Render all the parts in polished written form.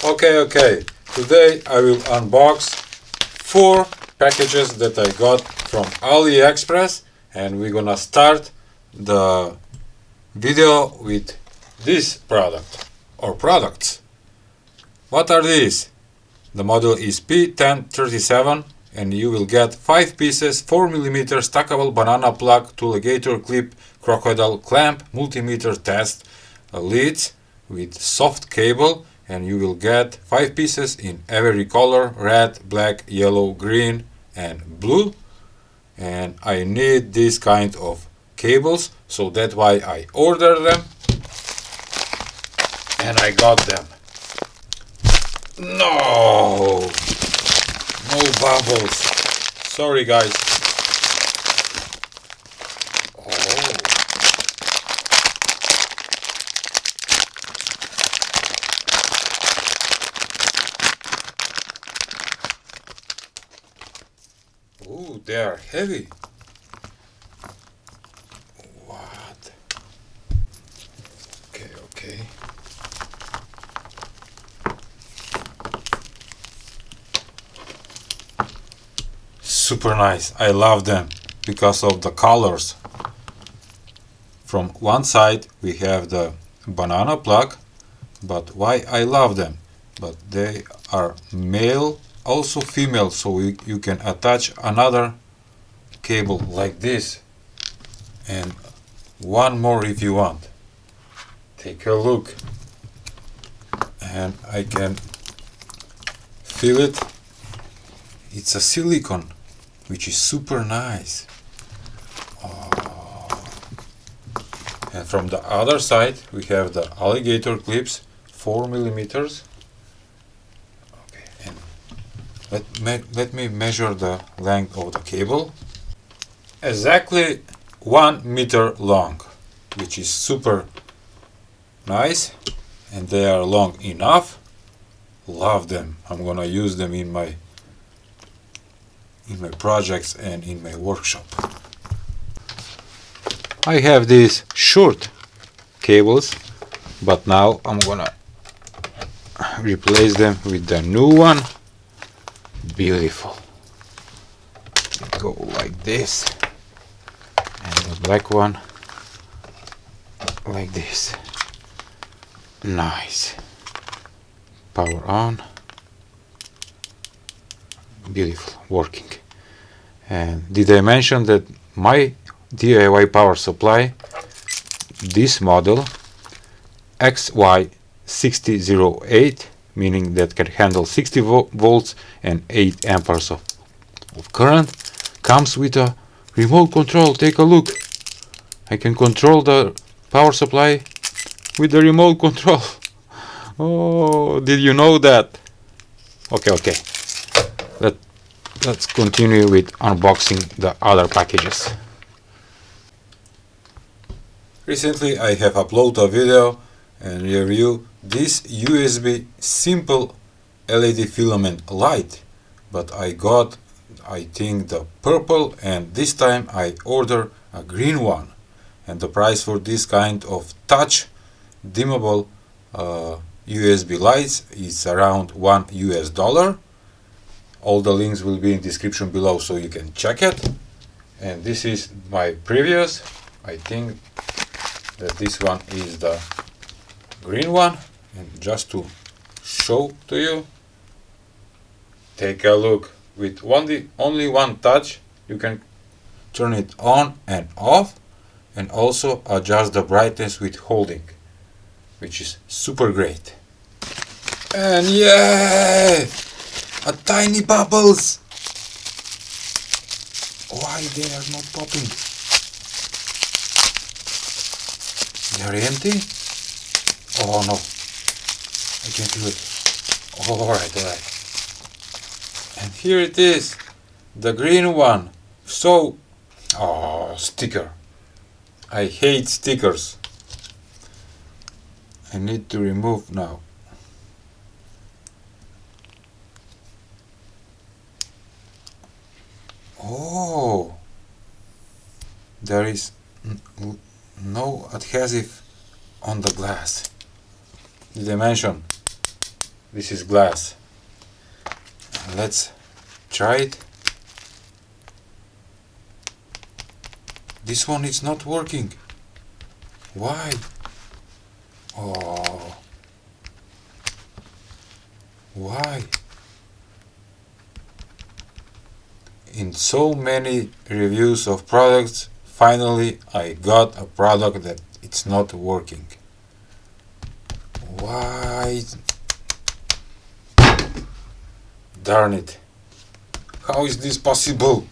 Okay. Today I will unbox 4 packages that I got from Aliexpress, and we're gonna start the video with this product or products. What are these? The model is P1037, and you will get 5 pieces 4mm stackable banana plug to alligator clip crocodile clamp multimeter test leads with soft cable, and you will get 5 pieces in every color: red, black, yellow, green and blue. And I need this kind of cables, so that's why I ordered them and I got them. No bubbles, sorry guys. Oh, they are heavy. What? Okay. Super nice. I love them because of the colors. From one side we have the banana plug, but why I love them? But they are male, also female, so you can attach another cable like this, and one more if you want. Take a look, and I can feel it. It's a silicone, which is super nice. And from the other side we have the alligator clips, 4mm. Okay, and let me measure the length of the cable. Exactly 1 meter long, which is super nice, and they are long enough. Love them. I'm gonna use them in my projects and in my workshop. I have these short cables, but now I'm gonna replace them with the new one. Beautiful. They go like this, and the black one like this. Nice. Power on. Beautiful, working. And did I mention that my DIY power supply, this model XY6008, meaning that can handle 60 volts and 8 amperes of current, comes with a remote control. Take a look. I can control the power supply with the remote control. Oh, did you know that? Okay. Let's continue with unboxing the other packages. Recently I have uploaded a video and review this USB simple LED filament light, but I got, I think, the purple, and this time I order a green one, and the price for this kind of touch dimmable USB lights is around $1. All the links will be in description below, so you can check it. And this is my previous. I think that this one is the green one, and just to show to you, take a look. With only one touch you can turn it on and off, and also adjust the brightness with holding, which is super great. And yeah, a tiny bubbles. Why they are not popping? They are empty? Oh no, I can't do it. Alright. And here it is, the green one. So, sticker. I hate stickers. I need to remove now. Oh, there is no adhesive on the glass. Did I mention? This is glass. Let's try it. This one is not working. Why? Oh. Why? In so many reviews of products, finally I got a product that it's not working. Why? Darn it. How is this possible?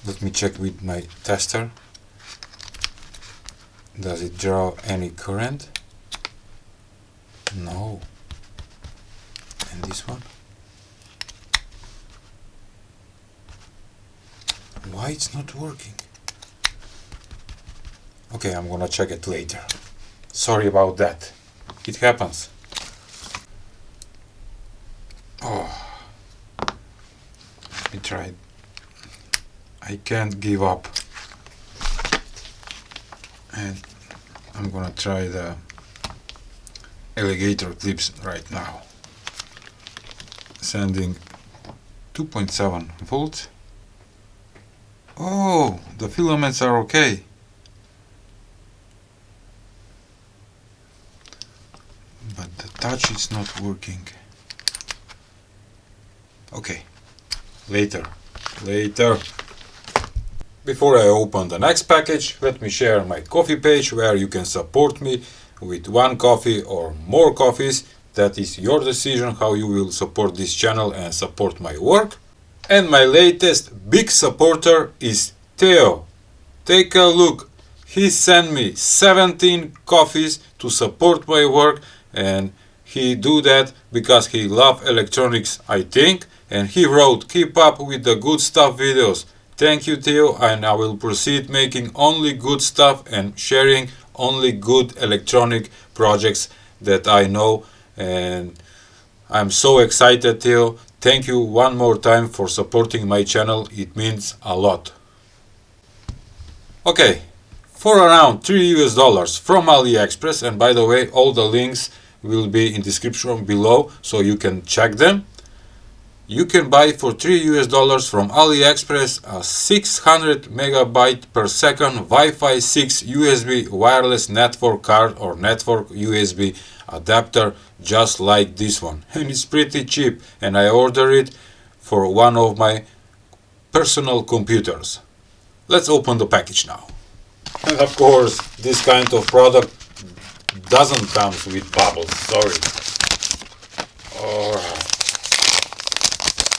Let me check with my tester. Does it draw any current? No. And this one? Why it's not working? Okay, I'm gonna check it later. Sorry about that. It happens. Oh. Let me try it. I can't give up. And I'm gonna try the alligator clips right now. Sending 2.7 volts. Oh, the filaments are okay. But the touch is not working. Okay, later. Before I open the next package, let me share my coffee page where you can support me with one coffee or more coffees. That is your decision how you will support this channel and support my work. And my latest big supporter is Theo. Take a look. He sent me 17 coffees to support my work, and he do that because he loves electronics, I think, and he wrote keep up with the good stuff videos. Thank you, Theo, and I will proceed making only good stuff and sharing only good electronic projects that I know, and I'm so excited, Theo. Thank you one more time for supporting my channel. It means a lot. Okay, for around $3 from Aliexpress, and by the way, all the links will be in description below so you can check them. You can buy for $3 from Aliexpress a 600 megabyte per second Wi-Fi 6 USB wireless network card or network USB adapter, just like this one, and it's pretty cheap, and I ordered it for one of my personal computers. Let's open the package now. And of course, this kind of product doesn't come with bubbles, sorry. Alright.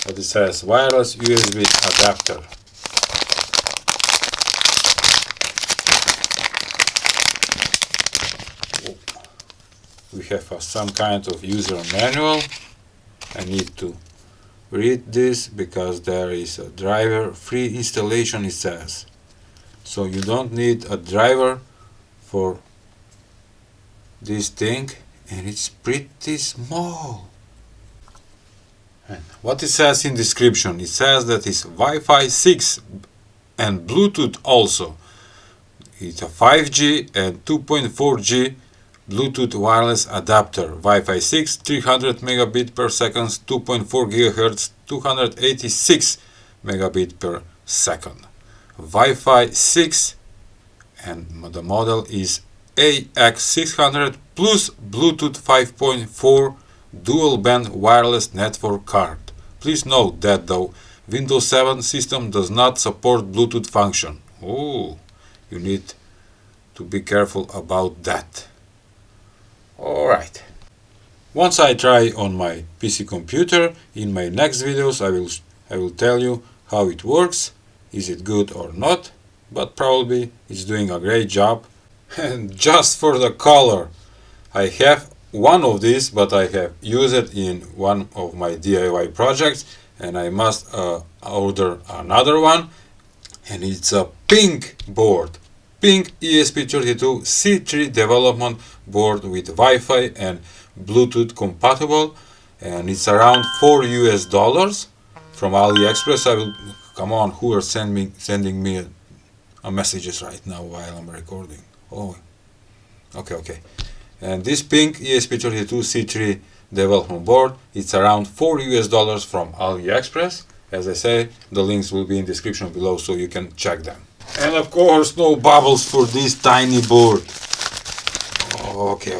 But it says wireless USB adapter. We have some kind of user manual. I need to read this because there is a driver free installation, it says. So you don't need a driver for this thing, and it's pretty small. And what it says in description, it says that it's Wi-Fi 6 and Bluetooth also. It's a 5G and 2.4G Bluetooth wireless adapter. Wi-Fi 6, 300 megabit per second, 2.4 GHz, 286 megabit per second. Wi-Fi 6, and the model is AX600 plus Bluetooth 5.4 dual band wireless network card. Please note that the Windows 7 system does not support Bluetooth function. Oh, you need to be careful about that. Alright. Once I try on my PC computer, in my next videos I will tell you how it works, is it good or not, but probably it's doing a great job. And just for the color, I have one of these, but I have used it in one of my DIY projects, and I must order another one, and it's a pink board. Pink ESP32 C3 development board with Wi-Fi and Bluetooth compatible, and it's around $4 from AliExpress. I will, come on, who are sending me messages right now while I'm recording? Oh, okay. And this pink ESP32C3 development board, it's around $4 from AliExpress. As I say, the links will be in the description below so you can check them. And of course, no bubbles for this tiny board. Okay.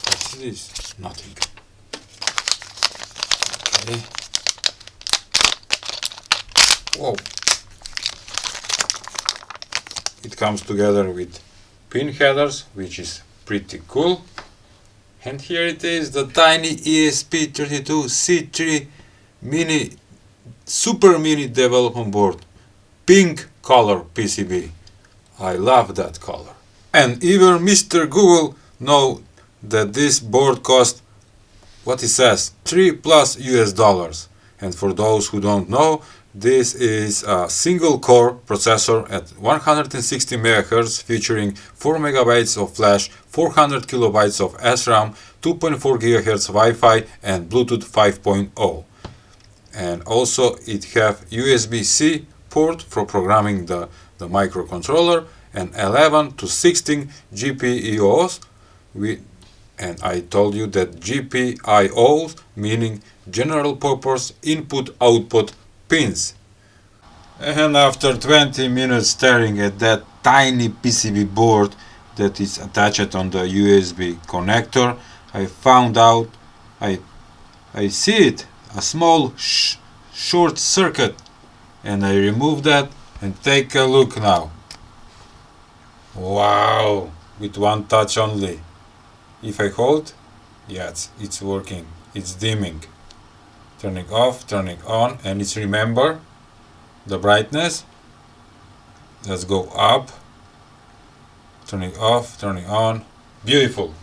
What's this? Nothing. Okay. Whoa. It comes together with pin headers, which is pretty cool. And here it is, the tiny ESP32C3 super mini development board. Pink color PCB. I love that color. And even Mr. Google know that this board cost, what it says, $3+ And for those who don't know, this is a single core processor at 160 MHz featuring 4 MB of flash, 400 KB of SRAM, 2.4 GHz Wi-Fi and Bluetooth 5.0. And also it have USB-C port for programming the microcontroller and 11 to 16 GPIOs. And I told you that GPIOs meaning general purpose input-output pins. And after 20 minutes staring at that tiny PCB board that is attached on the USB connector, I found out, I see it, a small short circuit, and I removed that and take a look now. Wow, with one touch only. If I hold, yes, it's working, it's dimming. Turning off, turning on, and it's remember the brightness. Let's go up, turning off, turning on. Beautiful,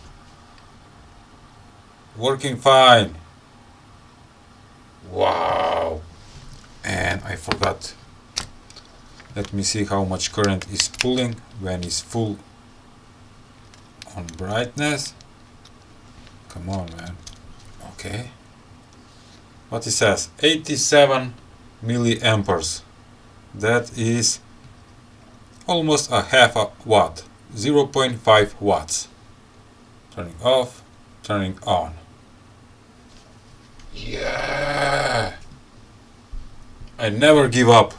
working fine. Wow. And I forgot, let me see how much current is pulling when it's full on brightness. Come on, man. Okay, what it says, 87 milliamperes. That is almost a half a watt, 0.5 watts. Turning off, turning on. Yeah, I never give up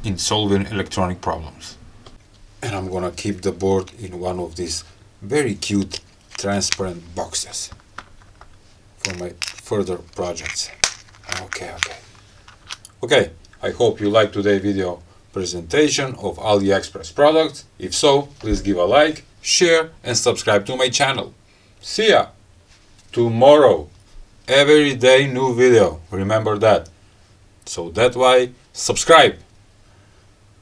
in solving electronic problems. And I'm gonna keep the board in one of these very cute transparent boxes for my further projects. Okay, I hope you liked today's video presentation of AliExpress products. If so, please give a like, share and subscribe to my channel. See ya! Tomorrow, every day new video, remember that. So that's why subscribe.